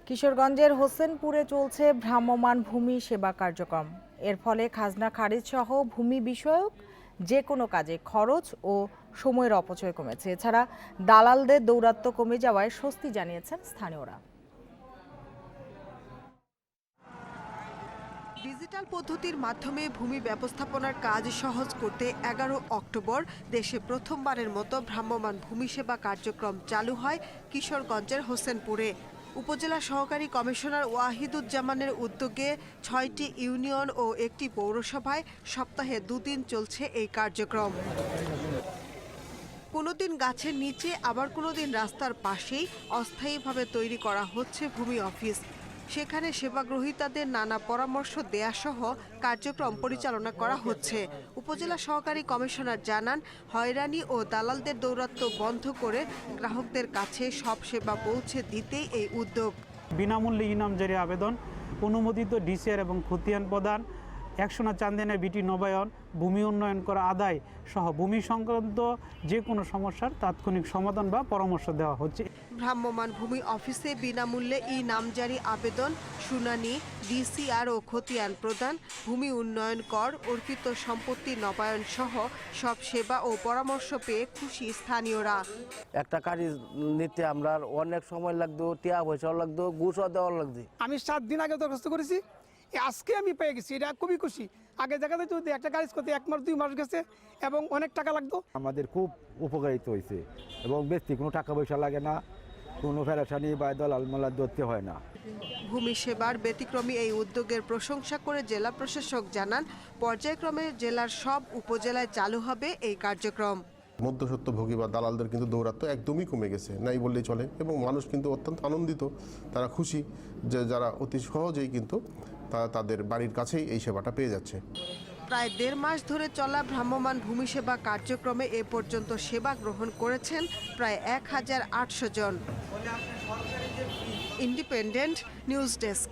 কিশোরগঞ্জের হোসেনপুরে চলছে ভ্রাম্যমাণ ভূমি সেবা কার্যক্রম। এর ফলে খাজনা খারিজ সহ ভূমি বিষয়ক যে কোনো কাজে খরচ ও সময়ের অপচয় কমেছে। এছাড়া দালালদের দৌরাত্ম্য কমে যাওয়ায় স্বস্তি জানিয়েছেন স্থানীয়রা। ডিজিটাল পদ্ধতির মাধ্যমে ভূমি ব্যবস্থাপনার কাজ সহজ করতে 11 অক্টোবর দেশে প্রথমবারের মতো ভ্রাম্যমাণ ভূমি সেবা কার্যক্রম চালু হয় কিশোরগঞ্জের হোসেনপুরে। উপজেলা সহকারী কমিশনার ওয়াহিদুজ্জামানের উদ্যোগে 6টি ইউনিয়ন ও একটি পৌরসভায় সপ্তাহে 2 দিন চলছে এই কার্যক্রম। কোনোদিন গাছের নিচে আবার কোনোদিন রাস্তার পাশেই অস্থায়ীভাবে তৈরি করা হচ্ছে ভূমি অফিস। সেখানে সেবাগ্রহীতাদের নানা পরামর্শ দেয়া সহ কার্যক্রম পরিচালনা করা হচ্ছে। উপজেলা সহকারী কমিশনার জানান, হয়রানি ও দালালদের দৌরাত্ম্য বন্ধ করে গ্রাহকদের কাছে সব সেবা পৌঁছে দিতেই এই উদ্যোগ। বিনামূল্যে ইনামজারি আবেদন, অনুমোদিত ডিসিআর এবং খতিয়ান প্রদান, 100 চান্দিনা বিটি নবায়ন, ভূমি উন্নয়ন করা আদায় সহ ভূমি সংক্রান্ত যে কোনো সমস্যার তাৎক্ষণিক সমাধান বা পরামর্শ দেওয়া হচ্ছে। ভ্রাম্যমাণ ভূমি অফিসে বিনামূল্যে নামজারি আবেদন, শুনানি, ডিসিআর ও খতিয়ান প্রদান, ভূমি উন্নয়ন কর, অর্পিত সম্পত্তি নবায়ন সহ সব সেবা ও পরামর্শ পেয়ে খুশি স্থানীয়রা। একটা কাজ নিতে আমরা অনেক সময় লাগতো, টিয়া পয়সাও লাগতো, ঘুষও দেওয়া লাগতো। আমি 7 দিন আগে দরখাস্ত করেছি, আজকে আমি পেয়ে গেছি, এটা খুবই খুশি। আগে দেখা যায় যদি একটা কাজ করতে 1 মাস 2 মাস গেছে এবং অনেক টাকা লাগতো। আমাদের খুব উপকারিত হয়েছে এবং বেশি কোনো টাকা পয়সা লাগে না, কোনো ফেরাসানি বা দলাল মালাল ধরতে হয় না। ভূমি সেবার ব্যতিক্রমী এই উদ্যোগের প্রশংসা করে জেলা প্রশাসক জানান, পর্যায়ক্রমে জেলার সব উপজেলায় চালু হবে এই কার্যক্রম। মধ্যস্বত্বভোগী বা দালালদের কিন্তু দৌরাত্ম্য একদমই কমে গেছে, নাই বললেই চলে, এবং মানুষ কিন্তু অত্যন্ত আনন্দিত, তারা খুশি যে যারা অতি সহজেই কিন্তু তাদের বাড়ির কাছেই এই সেবাটা পেয়ে যাচ্ছে। প্রায় 1.5 মাস ধরে চলা ভ্রাম্যমাণ ভূমি সেবা কার্যক্রমে এ পর্যন্ত সেবা গ্রহণ করেছেন প্রায় 1800 জন। Independent news desk.